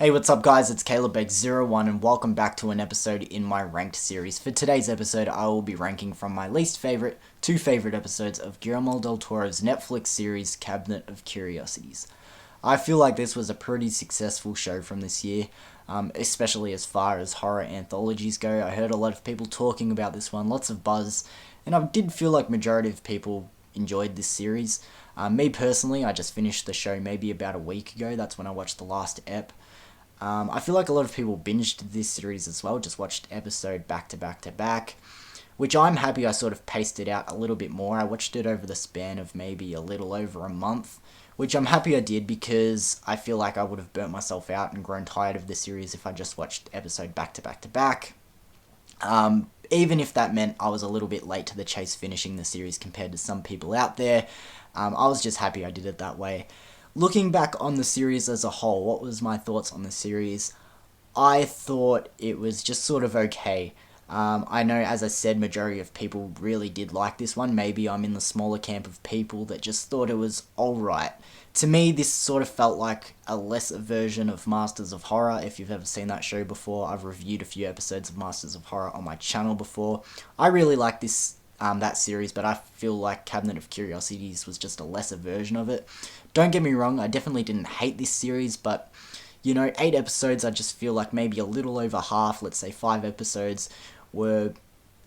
Hey, what's up guys, it's CalebBeg01 and welcome back to an episode in my ranked series. For today's episode, I will be ranking from my least favourite to favourite episodes of Guillermo del Toro's Netflix series, Cabinet of Curiosities. I feel like this was a pretty successful show from this year, especially as far as horror anthologies go. I heard a lot of people talking about this one, lots of buzz, and I did feel like majority of people enjoyed this series. Me personally, I just finished the show maybe about a week ago. That's when I watched the last ep. I feel like a lot of people binged this series as well, just watched episode back to back to back, which I'm happy I sort of paced it out a little bit more. I watched it over the span of maybe a little over a month, which I'm happy I did because I feel like I would have burnt myself out and grown tired of the series if I just watched episode back to back to back. Even if that meant I was a little bit late to the chase finishing the series compared to some people out there, I was just happy I did it that way. Looking back on the series as a whole, what was my thoughts on the series? I thought it was just sort of okay. I know, as I said, majority of people really did like this one. Maybe I'm in the smaller camp of people that just thought it was alright. To me, this sort of felt like a lesser version of Masters of Horror. If you've ever seen that show before, I've reviewed a few episodes of Masters of Horror on my channel before. I really like this that series, but I feel like Cabinet of Curiosities was just a lesser version of it. Don't get me wrong, I definitely didn't hate this series, but, 8 episodes, I just feel like maybe a little over half, let's say 5 episodes, were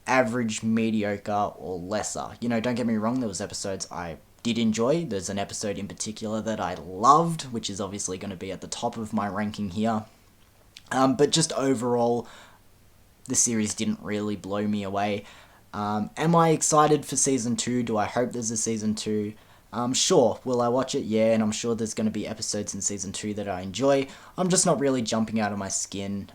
average, mediocre, or lesser. Don't get me wrong, there was episodes I did enjoy. There's an episode in particular that I loved, which is obviously going to be at the top of my ranking here. But just overall, the series didn't really blow me away. Am I excited for Season 2? Do I hope there's a Season 2? Sure. Will I watch it? Yeah, and I'm sure there's going to be episodes in Season 2 that I enjoy. I'm just not really jumping out of my skin.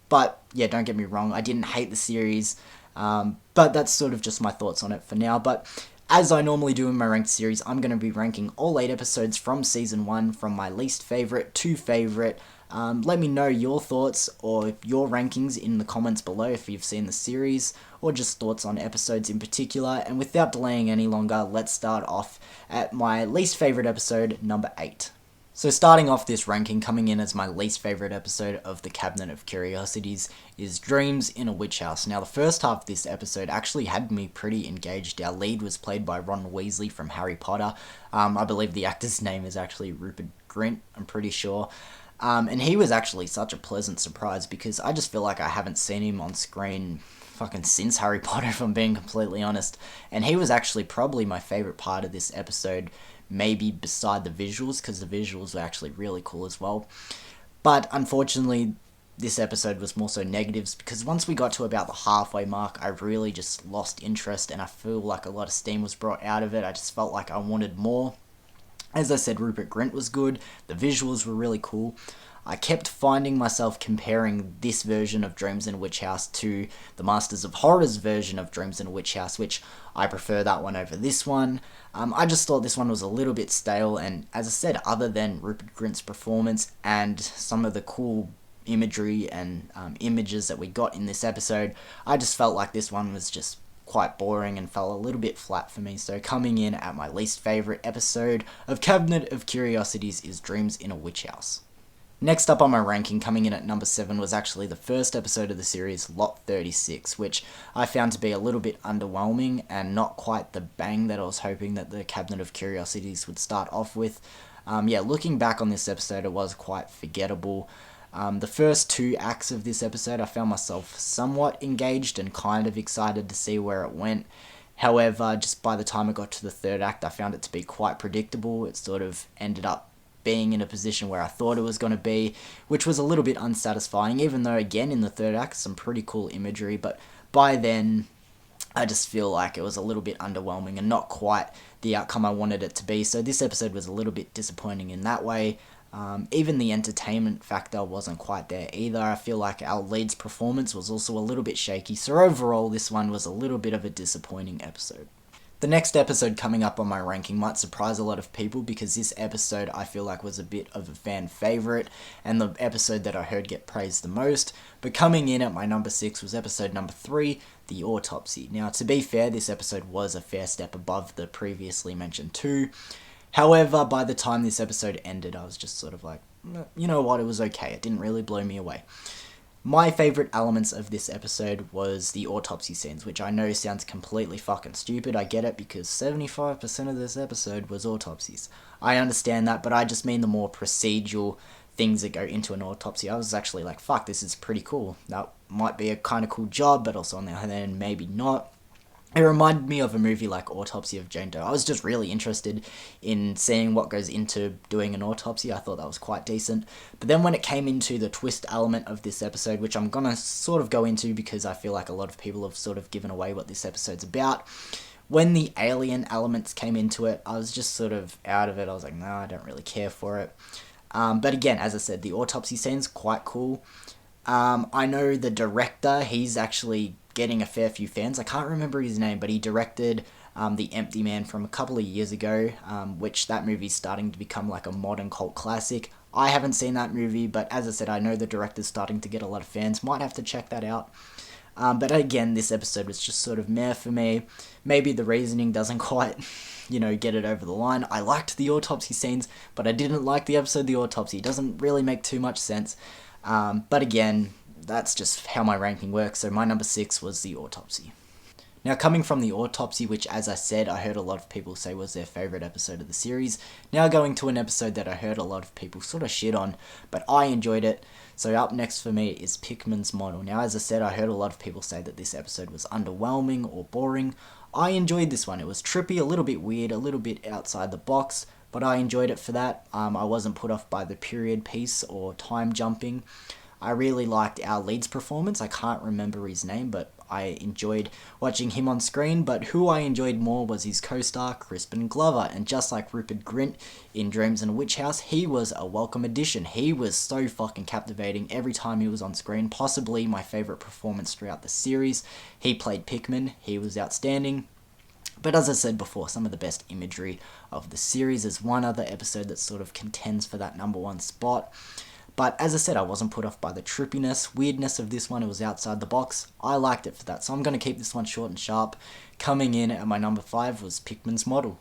But, yeah, don't get me wrong, I didn't hate the series. But that's sort of just my thoughts on it for now. But as I normally do in my ranked series, I'm going to be ranking all 8 episodes from Season 1 from my least favourite to favourite. Let me know your thoughts or your rankings in the comments below if you've seen the series, or just thoughts on episodes in particular. And without delaying any longer, let's start off at my least favourite episode, number 8. So starting off this ranking, coming in as my least favourite episode of the Cabinet of Curiosities is Dreams in a Witch House. Now the first half of this episode actually had me pretty engaged. Our lead was played by Ron Weasley from Harry Potter. I believe the actor's name is actually Rupert Grint, I'm pretty sure. And he was actually such a pleasant surprise because I just feel like I haven't seen him on screen fucking since Harry Potter, if I'm being completely honest. And he was actually probably my favourite part of this episode, maybe beside the visuals, because the visuals were actually really cool as well. But unfortunately, this episode was more so negatives because once we got to about the halfway mark, I really just lost interest and I feel like a lot of steam was brought out of it. I just felt like I wanted more. As I said, Rupert Grint was good, the visuals were really cool. I kept finding myself comparing this version of Dreams in a Witch House to the Masters of Horror's version of Dreams in a Witch House, which I prefer that one over this one. I just thought this one was a little bit stale, and as I said, other than Rupert Grint's performance and some of the cool imagery and images that we got in this episode, I just felt like this one was just quite boring and fell a little bit flat for me. So coming in at my least favourite episode of Cabinet of Curiosities is Dreams in a Witch House. Next up on my ranking, coming in at number 7, was actually the first episode of the series, Lot 36, which I found to be a little bit underwhelming and not quite the bang that I was hoping that the Cabinet of Curiosities would start off with. Looking back on this episode, it was quite forgettable. The first 2 acts of this episode, I found myself somewhat engaged and kind of excited to see where it went. However, just by the time I got to the 3rd act, I found it to be quite predictable. It sort of ended up being in a position where I thought it was going to be, which was a little bit unsatisfying, even though, again, in the 3rd act, some pretty cool imagery, but by then, I just feel like it was a little bit underwhelming and not quite the outcome I wanted it to be, so this episode was a little bit disappointing in that way. Even the entertainment factor wasn't quite there either. I feel like our lead's performance was also a little bit shaky, so overall this one was a little bit of a disappointing episode. The next episode coming up on my ranking might surprise a lot of people because this episode I feel like was a bit of a fan favourite and the episode that I heard get praised the most, but coming in at my number 6 was episode number 3, The Autopsy. Now to be fair, this episode was a fair step above the previously mentioned 2. However, by the time this episode ended, I was just sort of like, you know what, it was okay. It didn't really blow me away. My favourite elements of this episode was the autopsy scenes, which I know sounds completely fucking stupid. I get it, because 75% of this episode was autopsies. I understand that, but I just mean the more procedural things that go into an autopsy. I was actually like, fuck, this is pretty cool. That might be a kind of cool job, but also on the other hand, maybe not. It reminded me of a movie like Autopsy of Jane Doe. I was just really interested in seeing what goes into doing an autopsy. I thought that was quite decent. But then when it came into the twist element of this episode, which I'm gonna sort of go into because I feel like a lot of people have sort of given away what this episode's about, when the alien elements came into it, I was just sort of out of it. I was like, no, I don't really care for it. But again, as I said, the autopsy scene's quite cool. I know the director, he's actually getting a fair few fans. I can't remember his name, but he directed The Empty Man from a couple of years ago, which that movie's starting to become like a modern cult classic. I haven't seen that movie, but as I said, I know the director's starting to get a lot of fans. Might have to check that out. But again, this episode was just sort of meh for me. Maybe the reasoning doesn't quite, get it over the line. I liked the autopsy scenes, but I didn't like the episode The Autopsy. It doesn't really make too much sense. But again, that's just how my ranking works. So my number 6 was The Autopsy. Now, coming from The Autopsy, which, as I said, I heard a lot of people say was their favourite episode of the series, now going to an episode that I heard a lot of people sort of shit on, but I enjoyed it. So up next for me is Pickman's Model. Now, as I said, I heard a lot of people say that this episode was underwhelming or boring. I enjoyed this one. It was trippy, a little bit weird, a little bit outside the box, but I enjoyed it for that. I wasn't put off by the period piece or time jumping. I really liked our lead's performance. I can't remember his name, but I enjoyed watching him on screen. But who I enjoyed more was his co-star, Crispin Glover. And just like Rupert Grint in Dreams in a Witch House, he was a welcome addition. He was so fucking captivating every time he was on screen. Possibly my favourite performance throughout the series. He played Pickman. He was outstanding. But as I said before, some of the best imagery of the series. Is one other episode that sort of contends for that number 1 spot. But as I said, I wasn't put off by the trippiness, weirdness of this one. It was outside the box. I liked it for that, so I'm going to keep this one short and sharp. Coming in at my number 5 was Pickman's Model.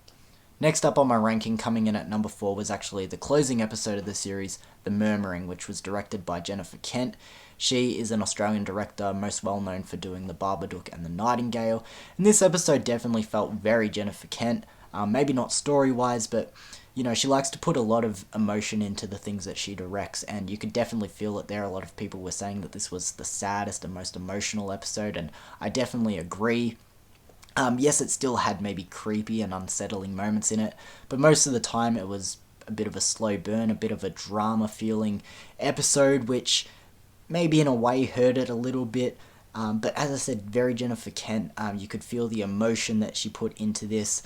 Next up on my ranking, coming in at number 4, was actually the closing episode of the series, The Murmuring, which was directed by Jennifer Kent. She is an Australian director, most well known for doing The Babadook and The Nightingale. And this episode definitely felt very Jennifer Kent. Maybe not story-wise, but she likes to put a lot of emotion into the things that she directs, and you could definitely feel it there. A lot of people were saying that this was the saddest and most emotional episode, and I definitely agree. Yes, it still had maybe creepy and unsettling moments in it, but most of the time it was a bit of a slow burn, a bit of a drama-feeling episode, which maybe in a way hurt it a little bit. But as I said, very Jennifer Kent. You could feel the emotion that she put into this.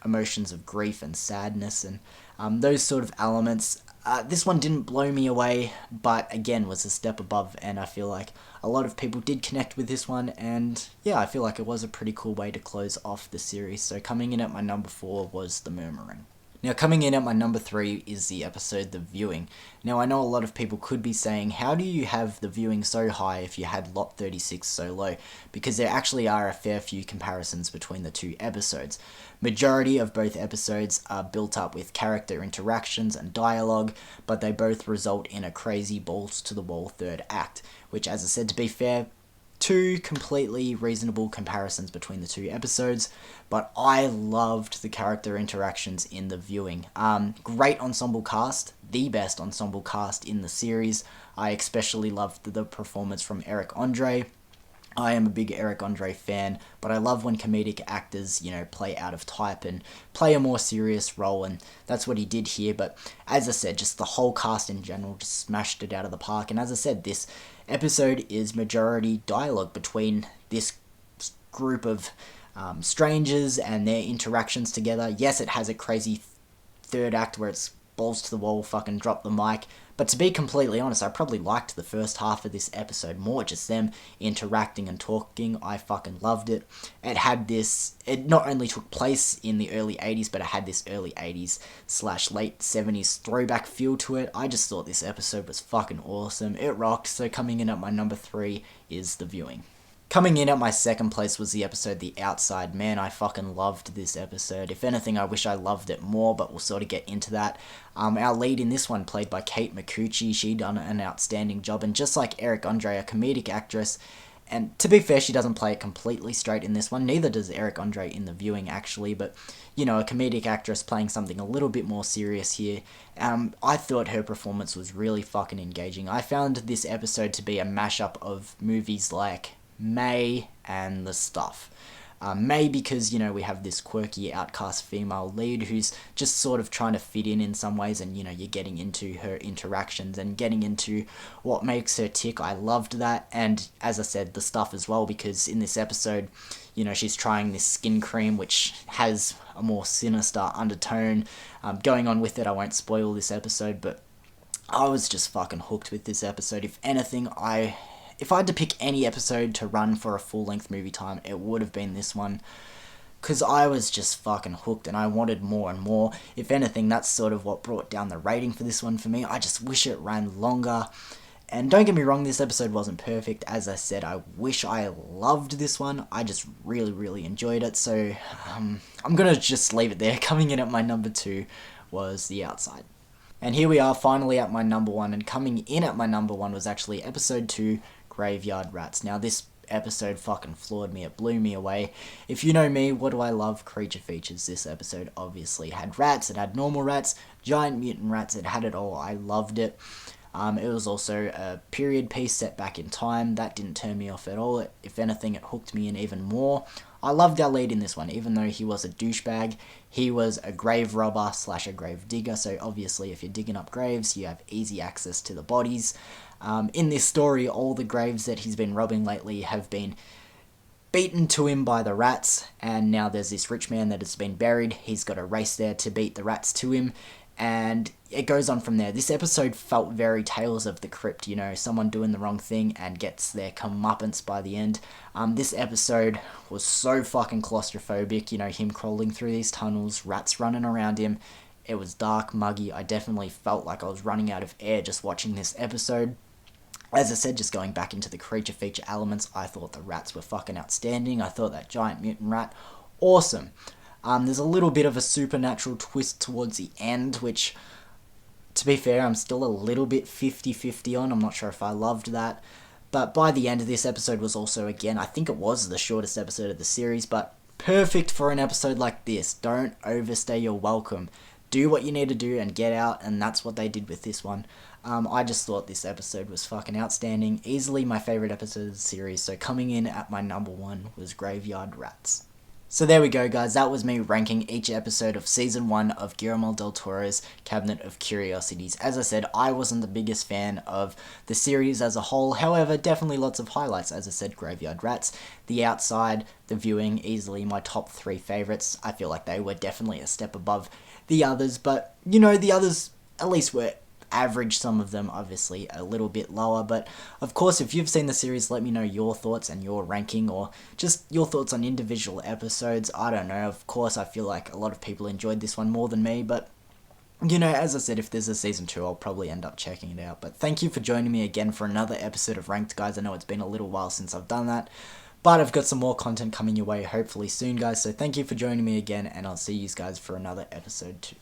Emotions of grief and sadness and those sort of elements. This one didn't blow me away, but again was a step above, and I feel like a lot of people did connect with this one, and yeah, I feel like it was a pretty cool way to close off the series. So coming in at my number 4 was The Murmuring. Now, coming in at my number 3 is the episode The Viewing. Now, I know a lot of people could be saying, how do you have The Viewing so high if you had Lot 36 so low? Because there actually are a fair few comparisons between the two episodes. Majority of both episodes are built up with character interactions and dialogue, but they both result in a crazy balls-to-the-wall third act, which, as I said, to be fair, 2 completely reasonable comparisons between the 2 episodes, but I loved the character interactions in The Viewing. Great ensemble cast, the best ensemble cast in the series. I especially loved the performance from Eric Andre. I am a big Eric Andre fan, but I love when comedic actors, play out of type and play a more serious role, and that's what he did here. But as I said, just the whole cast in general just smashed it out of the park. And as I said, this episode is majority dialogue between this group of strangers and their interactions together. Yes, it has a crazy third act where it's balls to the wall, fucking drop the mic. But to be completely honest, I probably liked the first half of this episode more, just them interacting and talking. I fucking loved it. It not only took place in the early 80s, but it had this early 80s / late 70s throwback feel to it. I just thought this episode was fucking awesome. It rocked. So coming in at my number 3 is The Viewing. Coming in at my second place was the episode The Outside. Man, I fucking loved this episode. If anything, I wish I loved it more, but we'll sort of get into that. Our lead in this one, played by Kate Micucci, she done an outstanding job, and just like Eric Andre, a comedic actress, and to be fair, she doesn't play it completely straight in this one, neither does Eric Andre in The Viewing, actually, but, you know, a comedic actress playing something a little bit more serious here. I thought her performance was really fucking engaging. I found this episode to be a mashup of movies like May and The Stuff. May because, you know, we have this quirky outcast female lead who's just sort of trying to fit in some ways, and, you know, you're getting into her interactions and getting into what makes her tick. I loved that. And as I said, The Stuff as well, because in this episode, you know, she's trying this skin cream which has a more sinister undertone going on with it. I won't spoil this episode, but I was just fucking hooked with this episode. If anything, if I had to pick any episode to run for a full-length movie time, it would have been this one. Because I was just fucking hooked and I wanted more and more. If anything, that's sort of what brought down the rating for this one for me. I just wish it ran longer. And don't get me wrong, this episode wasn't perfect. As I said, I wish I loved this one. I just really, really enjoyed it. So, I'm going to just leave it there. Coming in at my number 2 was The Outside. And here we are, finally at my number 1. And coming in at my number 1 was actually episode 2, Graveyard Rats. Now, this episode fucking floored me. It blew me away. If you know me, what do I love? Creature features. This episode obviously had rats. It had normal rats, giant mutant rats. It had it all. I loved it. It was also a period piece set back in time. That didn't turn me off at all. If anything, it hooked me in even more. I loved our lead in this one, even though he was a douchebag. He was a grave robber / a grave digger, so obviously if you're digging up graves, you have easy access to the bodies. In this story, all the graves that he's been robbing lately have been beaten to him by the rats, and now there's this rich man that has been buried. He's got a race there to beat the rats to him, and it goes on from there. This episode felt very Tales of the Crypt, you know, someone doing the wrong thing and gets their comeuppance by the end. This episode was so fucking claustrophobic, you know, him crawling through these tunnels, rats running around him. It was dark, muggy. I definitely felt like I was running out of air just watching this episode. As I said, just going back into the creature feature elements, I thought the rats were fucking outstanding. I thought that giant mutant rat, awesome. There's a little bit of a supernatural twist towards the end, which, to be fair, I'm still a little bit 50-50 on. I'm not sure if I loved that. But by the end of this episode was also, again, I think it was the shortest episode of the series, but perfect for an episode like this. Don't overstay your welcome. Do what you need to do and get out, and that's what they did with this one. I just thought this episode was fucking outstanding. Easily my favourite episode of the series, so coming in at my number 1 was Graveyard Rats. So there we go, guys. That was me ranking each episode of Season 1 of Guillermo del Toro's Cabinet of Curiosities. As I said, I wasn't the biggest fan of the series as a whole. However, definitely lots of highlights. As I said, Graveyard Rats, The Outside, The Viewing, easily my top 3 favourites. I feel like they were definitely a step above the others, but, you know, the others at least were average. Some of them obviously a little bit lower, but of course, if you've seen the series, let me know your thoughts and your ranking, or just your thoughts on individual episodes. I don't know, of course I feel like a lot of people enjoyed this one more than me, but you know, as I said, if there's a season 2, I'll probably end up checking it out. But thank you for joining me again for another episode of Ranked, guys. I know it's been a little while since I've done that, but I've got some more content coming your way hopefully soon, guys, so thank you for joining me again, and I'll see you guys for another episode 2.